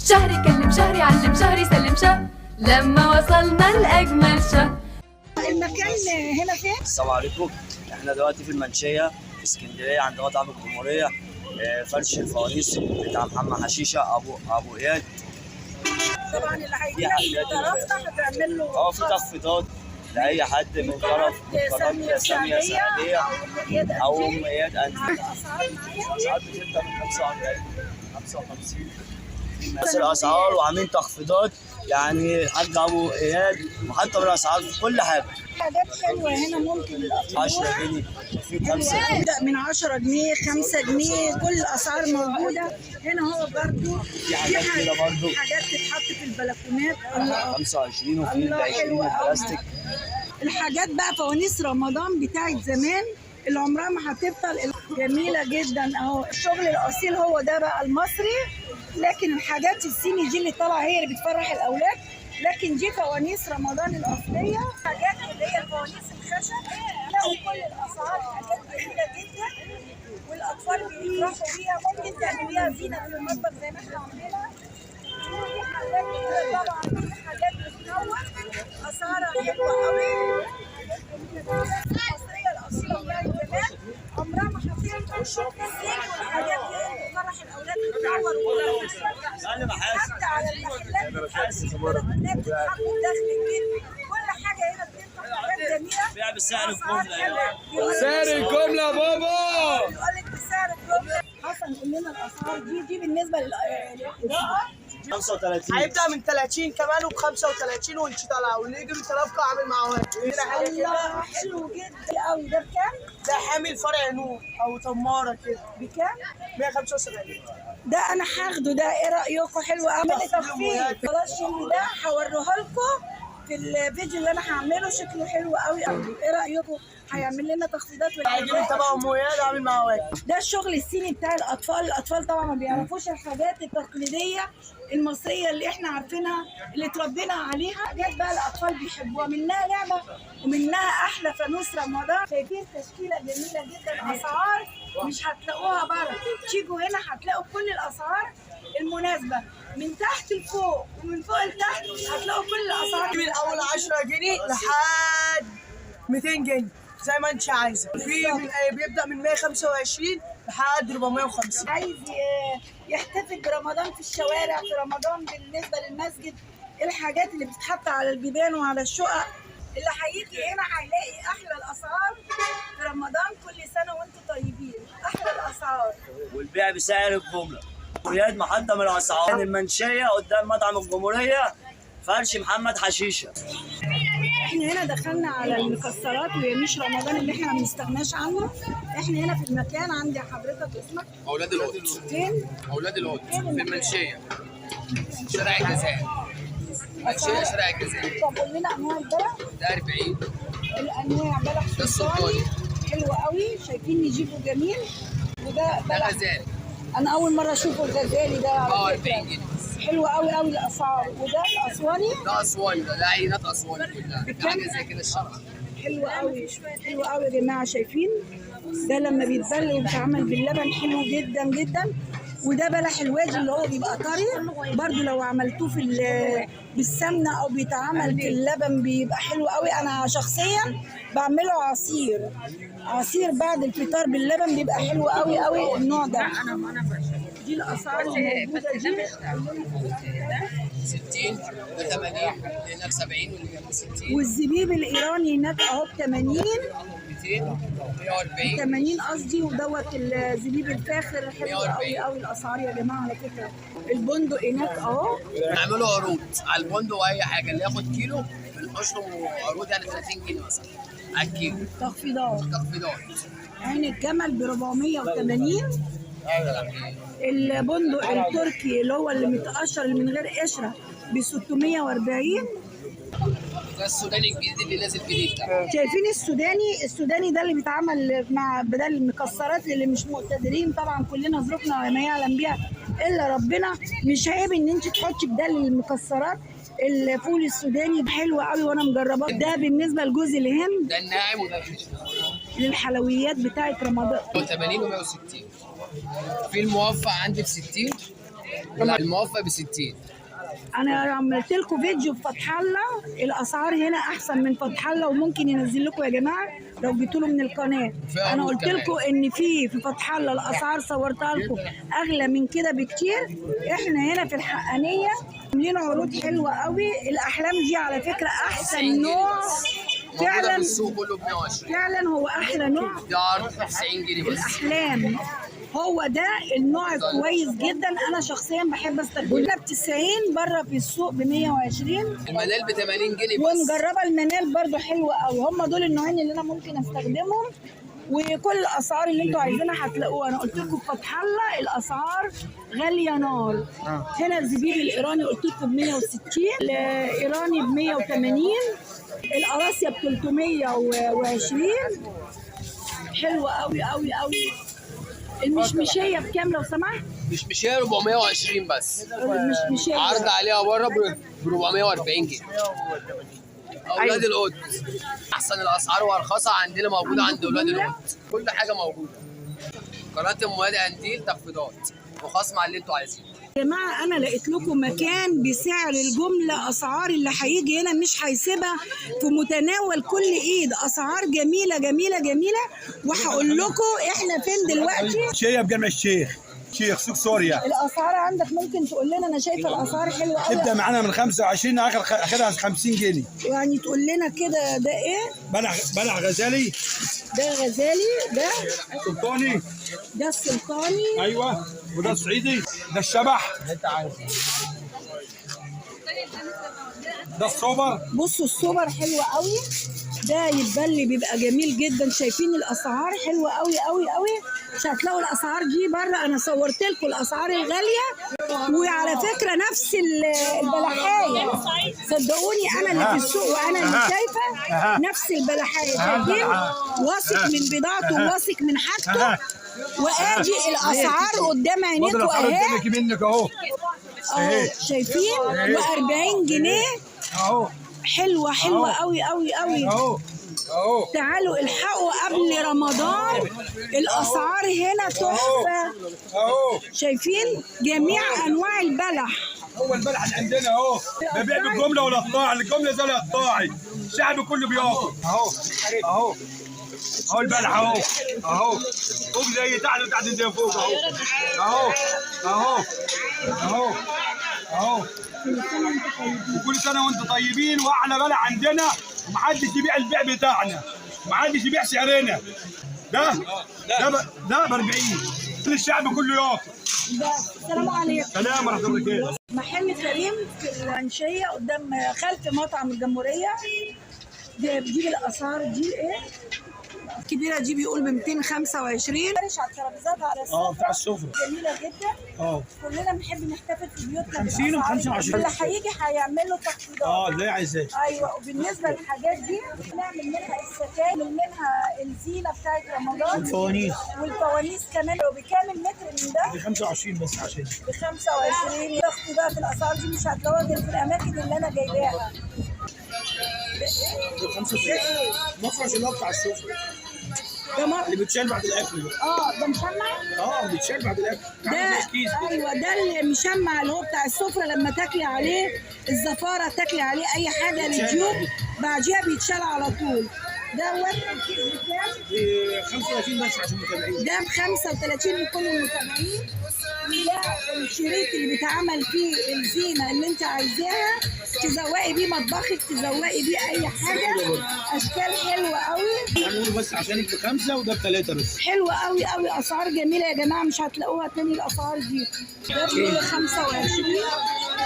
شهري كلم شهري علم شهري سلم شهر لما وصلنا لأجمل شهر. المكان هنا فين؟ السلام عليكم. احنا دلوقتي في المنشية في اسكندرية عند مطعم الجمهورية. فرش الفوانيس بتاع محمد حشيشة ابو اياد. طبعا اللي هيجي من طرفنا هتعمل له في تخفيضات لاي حد من طرف قناه ساميه سعديه او ام اياد. ساعات بتبدا من 45 55 نفس الاسعار، وعاملين تخفيضات يعني الحاج ابو اياد محطم الاسعار في كل حاجه. حاجات حلوه هنا ممكن 10 جنيه في 5 جنيه، تبدا من 10 جنيه 5 جنيه، كل الاسعار موجوده هنا. هو برضه في حاجات كده برضه حاجات تتحط في البلكونات 25 وفي 20 بلاستيك. الحاجات بقى فوانيس رمضان بتاعت زمان اللي عمرها ما هتبطل، جميله جدا اهو. الشغل الاصيل هو ده بقى المصري، لكن الحاجات الصيني دي اللي طالعه هي اللي بتفرح الاولاد، لكن دي فوانيس رمضان الاصليه. حاجات اللي هي فوانيس الخشب تلاقوا كل الاسعار، حاجات جميله جدا والاطفال بيفرحوا بيها. ممكن تعمليها زينه في المطبخ زي ما احنا عاملينها. في حاجات كده طبعا، في حاجات بتنور اسعارها حلوه قوي. المصريه الاصيله بتاعت زمان عمرها ما هتبطل. الصين والحاجات دي بتفرح الاولاد، بتنور حتى على المحلات بتتحط داخل البيت. كل حاجه هنا بتنفع، حاجات جميله. بيع بالسعر الجمله. سعر الجمله يا بابا. بيقول لك بسعر الجمله. حسن قول لنا الاسعار دي بالنسبه للاضاءه. 35 هيبدا من 30 كمان وب 35 وانت طالعه، واللي يجي بتلافقه عامل معاه واحد. الله حلو جدا قوي. ده بكام؟ ده حامل فرع نور او تماره كده. بكام؟ 175. ده انا هاخده. ده ايه رايكم؟ حلو قوي. تخفيض خلاص. اللي ده هوريه لكم في الفيديو اللي انا هعمله، شكله حلو قوي قوي. ايه رايكم؟ هيعمل لنا تخفيضات هيجيب تبع ام اياد عامل معاه واحد. ده الشغل الصيني بتاع الاطفال. الاطفال طبعا ما بيعرفوش الحاجات التقليديه المصريه اللي احنا عارفينها اللي اتربينا عليها. حاجات بقى الاطفال بيحبوها، منها لعبه ومنها احلى فانوس رمضان. شايفين تشكيله جميله جدا. اسعار مش هتلاقوها بره. تيجوا هنا هتلاقوا كل الاسعار المناسبه من تحت لفوق ومن فوق لتحت. هتلاقوا كل الاسعار من اول 10 جنيه لحد 200 جنيه زي ما انت عايزه. في بيبدا من 125 لحد 450. عايز يحتفل برمضان في الشوارع في رمضان بالنسبه للمسجد، الحاجات اللي بتتحط على البيبان وعلى الشقق. اللي هيجي هنا هيلاقي احلى الاسعار في رمضان. كل سنه وانتم طيبين. احلى الاسعار والبيع بسعر الجمله. اياد محطم الاسعار. المنشيه قدام مطعم الجمهوريه، فرش محمد حشيشه. احنا هنا دخلنا على المكسرات ويميش رمضان اللي احنا ما بنستغناش عنه. احنا هنا في المكان. عندي حضرتك اسمك؟ اولاد القط. فين؟ اولاد القط في المنشيه، شارع الجزائر. منشيه شارع الجزائر. طب قول لنا انواع البلح. ده 40. الانواع بلح ده السلطاني حلو قوي. شايفين نجيبه جميل. وده ده غزال. انا اول مره اشوفه الغزالي ده. 40 جنيه. حلو قوي قوي الاسعار. وده الاسواني. ده اسواني. ده عينات اسواني كلها. ده حاجه زي كده الشرع. حلو قوي حلو قوي يا جماعه. شايفين ده لما بيتبل وبيتعمل باللبن حلو جدا جدا. وده بلح الواجي اللي هو بيبقى طري برضو. لو عملتوه بالسمنه او بيتعمل في اللبن بيبقى حلو قوي. انا شخصيا بعمله عصير بعد الفطار باللبن، بيبقى حلو قوي قوي النوع ده. دي الاسعار الموجوده دي. 60 ده 80 هناك 70 واللي جنب 60. والزبيب الايراني هناك اهو ب 80 200 140 80 قصدي. ودوت الزبيب الفاخر حلو قوي قوي الاسعار يا جماعه. على فكره البندق هناك اهو. بنعملوا عروض على البندق واي حاجه. اللي ياخد كيلو بنحوش له عروض يعني 30 جنيه مثلا على الكيلو. تخفيضات. عين الجمل ب 480. البندق التركي اللي هو اللي متقشر اللي من غير قشره ب 640. ده السوداني الجديد اللي نازل جديد ده. شايفين السوداني ده اللي بيتعمل مع بدل المكسرات اللي مش مقتدرين. طبعا كلنا ظروفنا ما يعلم بيها الا ربنا. مش عيب ان انت تحطي بدل المكسرات الفول السوداني حلو قوي وانا مجرباه. ده بالنسبه لجوز الهند. ده الناعم وده الخشن. للحلويات بتاعت رمضان. 80 و160. في الموفق عندي ب 60 الموفق ب 60. انا عملت لكم فيديو في فتح الله، الاسعار هنا احسن من فتح الله، وممكن ينزل لكم يا جماعه لو جيتوا له من القناه. انا قلت لكم ان في فتح الله الاسعار صورتها لكم اغلى من كده بكتير. احنا هنا في الحقانيه عاملين عروض حلوه قوي. الاحلام دي على فكره احسن نوع فعلا، السوق كله ب 120. فعلا هو احلى نوع. ده عرض 90 جنيه بس. الاحلام هو ده النوع الكويس جدا، انا شخصيا بحب استخدمه. ب 90 بره في السوق ب 120. المنال ب 80 جنيه بس. ومجربه المنال برضو حلوه قوي. هم دول النوعين اللي انا ممكن استخدمهم، وكل الاسعار اللي انتوا عايزينها هتلاقوها. انا قلت لكم في فتح الله الاسعار غاليه نار. هنا الزبيب الايراني قلت لكم ب 160، الايراني ب 180، القراصيه ب 320. حلوه قوي قوي قوي. المشمشيه بكام لو سمحت؟ مشمشيه 420 بس. المشمشيه عرض عليها بره ب 440 جنيه. اولاد القط احسن الاسعار وارخصها عندنا، موجوده عند اولاد القط. كل حاجه موجوده. قناه مواد قنديل تخفيضات وخصم على اللي انتوا عايزينه. يا جماعه انا لقيت لكم مكان بسعر الجمله. اسعار اللي هيجي هنا مش هيسيبها في متناول كل ايد. اسعار جميله جميله جميله. وهقول لكم احنا فين دلوقتي. شيء بجمع الشيخ سوق سوريا. الاسعار عندك ممكن تقول لنا؟ انا شايفه الاسعار حلوه قوي. تبدا معانا من 25 اخرها 50 جنيه. يعني تقول لنا كده ده ايه؟ بلح غزالي. ده غزالي. ده سلطاني. ده السلطاني. ايوه. وده الصعيدي. ده الشبح. ده الصوبر. بصوا الصوبر حلوه قوي. ده يتبل بيبقى جميل جدا. شايفين الاسعار حلوه قوي قوي قوي. مش هتلاقوا الاسعار دي بره. انا صورت لكم الاسعار الغاليه. وعلى فكره نفس البلحايه، صدقوني انا اللي في السوق وانا اللي شايفه نفس البلحايه. شايفين واثق من بضاعته وواثق من حاجته. وادي الاسعار قدام عينيكم اهي. منك اهو. شايفين؟ و40 جنيه اهو. حلوه حلوه قوي قوي قوي. اهو. تعالوا الحقوا قبل رمضان. الاسعار هنا تحفه. اهو. شايفين جميع انواع البلح. هو البلح اللي عندنا اهو. ببيع بالجمله ولا القطاع. الجمله زي القطاعي. الشعب كله بياكل. اهو البلح اهو. فوق زي تحت وتحت زي فوق اهو. وكل سنه وانتم طيبين. واحلى بلح عندنا. ومحدش يبيع البيع بتاعنا. محدش يبيع سعرنا. ده ب 40. الشعب كله ياكل. السلام عليكم. سلام ورحمه الله وبركاته. محل كريم في المنشيه قدام خلف مطعم الجمهوريه. دي بتجيب الاسعار دي ايه؟ الكبيره دي بيقول ب 225. فرش على الترابيزات على السفره. بتاع السفره جميله جدا. كلنا بنحب نحتفل في بيوتنا 50 و 25. اللي هيجي هيعمل له تخفيضات. اللي عايزاه. ايوه. وبالنسبه للحاجات دي بنعمل منها الستاير، منها الزينه بتاعت رمضان والفوانيس كمان. وبكام المتر من ده؟ ب 25 بس عشان ب 25. تخفيضات الاسعار دي مش هتلاقوها غير في الاماكن اللي انا جايباها. ب 65. مفرش اللي هو بتاع السفره. ده اللي بيتشال بعد الاكل ده. ده مشمع. بيتشال بعد الاكل. ده ايوه ده المشمع اللي هو بتاع السفره. لما تاكلي عليه الزفاره، تاكلي عليه اي حاجه للجيوب، بعديها بيتشال على طول. دوت الكيس بكام؟ ب 35 بس عشان المتابعين. ده ب 35 لكل المتابعين. وده الشريط اللي بيتعمل فيه الزينه اللي انت عايزاها، تزوقي بيه مطبخك، تزوقي بيه اي حاجه. اشكال حلوه قوي. هنقول بس عشانك ب5 وده ب3 بس. حلوه قوي قوي. اسعار جميله يا جماعه، مش هتلاقوها تاني الاسعار دي. ده ب 25.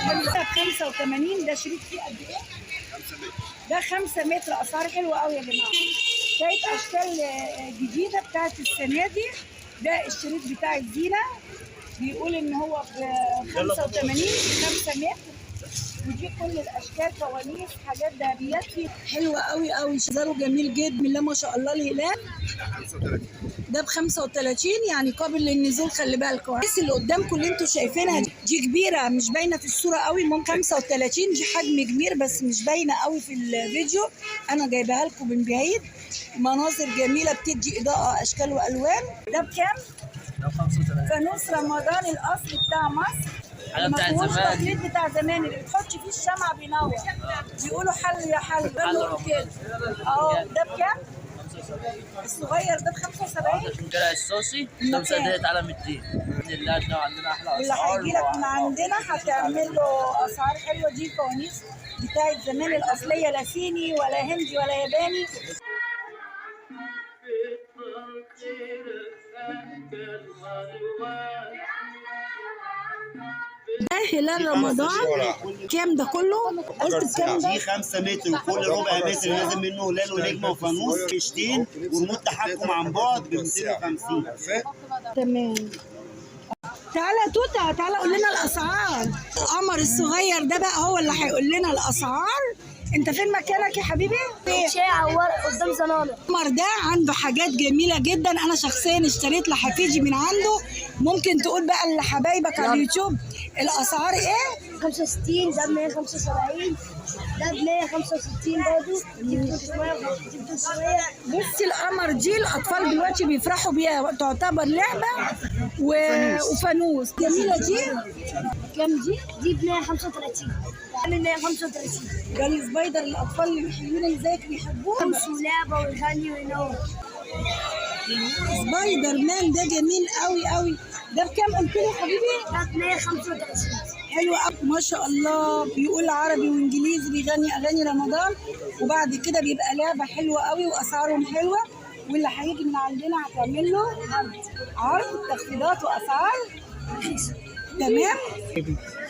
ده ب 85. ده شريط فيه قد ايه؟ ده 5 متر. اسعار حلوه قوي يا جماعه. شايف اشكال جديده بتاعت السنه دي. ده الشريط بتاع الزينه بيقول ان هو ب 85 5 متر. ودي كل الاشكال، فوانيس، حاجات ذهبيات فيه حلوه قوي قوي. شزاره جميل جدا، بسم الله ما شاء الله. الهلال ده ب 35 يعني قابل للنزول. خلي بالكم الكيس اللي قدامكم اللي انتوا شايفينها دي كبيره، مش باينه في الصوره قوي. ممكن 35 دي حجم كبير بس مش باينه قوي في الفيديو. انا جايبها لكم من بعيد. مناظر جميله بتدي اضاءه اشكال والوان. ده بكام؟ ده ب 35. فانوس رمضان الاصلي بتاع مصر حاجه ما بتاعت فيهوش زمان. تقليد بتاع زمان اللي بتحط فيه الشمع بينور. بيقولوا حل يا حل بنقول كده. ده بكام؟ الصغير ده ب 75. درع الصوصي ده مسدات على 200. باذن الله عندنا احلى اللي اسعار. هيجي لك من عندنا هتعمل له اسعار حلوه. دي فوانيس بتاعت زمان الاصليه، لا صيني ولا هندي ولا ياباني. ده هلال رمضان. كام ده كله؟ قلت بكام ده؟ دي 5 متر وكل ربع متر لازم منه هلال ونجمه وفانوس كشتين وريموت تحكم عن بعد ب 250. تمام. تعالى توتا، تعالى قول لنا الاسعار. قمر الصغير ده بقى هو اللي هيقول لنا الاسعار. انت فين مكانك يا حبيبي؟ شارع قدام زنانه. عمر ده عنده حاجات جميله جدا. انا شخصيا اشتريت لحفيدي من عنده. ممكن تقول بقى لحبايبك على اليوتيوب الاسعار ايه؟ 65 ده ب 175 ده ب 165 برضه دي ب 300 دي ب 300. بصي القمر دي الاطفال دلوقتي بيفرحوا بيها، تعتبر لعبه وفانوس. جميله دي. كام دي؟ دي ب 135 من 135. ده السبايدر الاطفال الحلوين اللي زيك بيحبوه. ولعبه ويغني وينور. سبايدر مان ده جميل قوي قوي. ده بكام قلت لي يا حبيبي؟ ده ب 135. حلو قوي ما شاء الله. بيقول عربي وانجليزي، بيغني اغاني رمضان، وبعد كده بيبقى لعبه حلوه قوي واسعارهم حلوه. واللي هيجي من عندنا هتعمل له عرض تخفيضات واسعار رخيصه. تمام.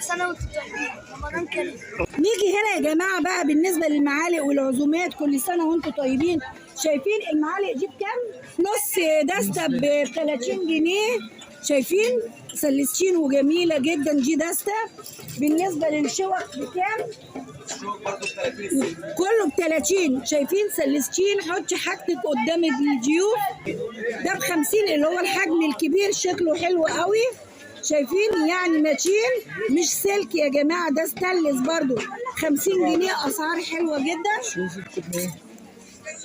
سنه وانتم طيبين، رمضان كريم. نيجي هنا يا جماعه بقى بالنسبه للمعالق والعزومات. كل سنه وانتم طيبين. شايفين المعالق دي بكام؟ نص دستة ب 30 جنيه. شايفين سلسين وجميله جدا. دي دستة. بالنسبه للشوك بكام؟ كله ب 30. شايفين سلسين. حطي حاجتك قدام الضيوف. ده ب 50 اللي هو الحجم الكبير. شكله حلو قوي. شايفين يعني ماتين مش سلك يا جماعه. ده ستانلس برضو 50 جنيه. اسعار حلوه جدا.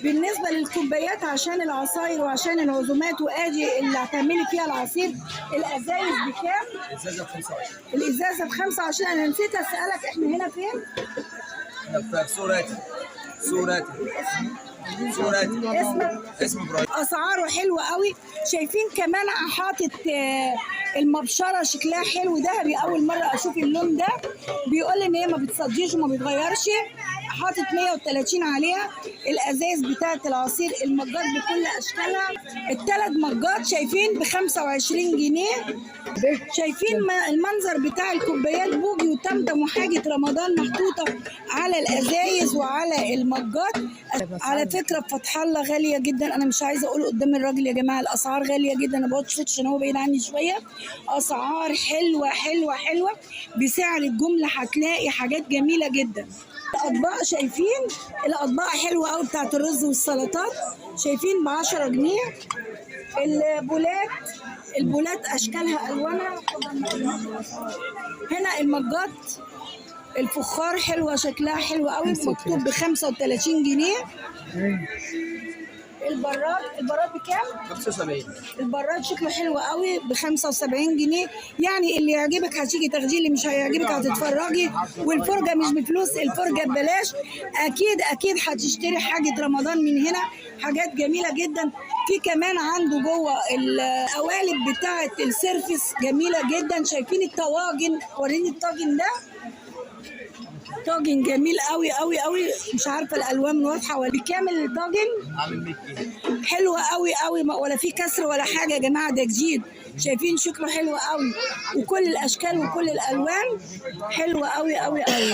بالنسبه للكوبايات عشان العصاير وعشان العزومات وادي اللي هتعملي فيها العصير. الازايز بكام؟ الازازه ب 25. الازازه ب 25. انا نسيت اسالك احنا هنا فين؟ في سوراتي. اسم ابراهيم. اسعاره حلوه قوي. شايفين كمان حاطط المبشره شكلها حلو ذهبي. اول مره اشوف اللون ده. بيقول ان هي ما بتصديش وما بيتغيرش. حاطط 130 عليها. الازاز بتاعه العصير، المجات بكل اشكالها. الثلاث مجات شايفين ب 25 جنيه. شايفين المنظر بتاع الكوبايات بوجي وتمتم وحاجه رمضان محطوطه على الازايز وعلى المجات. على فكره فتح الله غاليه جدا. انا مش عايزه اقول قدام الراجل يا جماعه الاسعار غاليه جدا. انا بقول صوت عشان هو بعيد عني شويه. اسعار حلوه حلوه حلوه. بسعر الجمله هتلاقي حاجات جميله جدا. الاطباق شايفين الاطباق حلوه قوي بتاعت الرز والسلطات. شايفين ب 10 جنيه. البولات اشكالها الوانها. هنا المجات الفخار حلوه شكلها حلو قوي. مكتوب ب 35 جنيه. البراد بكام؟ 75. البراد شكله حلو قوي ب 75 جنيه. يعني اللي يعجبك هتيجي تاخديه، اللي مش هيعجبك هتتفرجي. والفرجه مش بفلوس، الفرجه ببلاش. اكيد هتشتري حاجه رمضان من هنا. حاجات جميله جدا. في كمان عنده جوه القوالب بتاعه السيرفيس جميله جدا. شايفين الطواجن؟ وريني الطاجن ده. طاجن جميل قوي قوي قوي. مش عارفه الالوان واضحه ولا بكامل. الطاجن عامل 100 جنيه. حلوه قوي قوي ولا في كسر ولا حاجه يا جماعه. ده جديد. شايفين شكله حلو قوي. وكل الاشكال وكل الالوان حلوه قوي قوي قوي.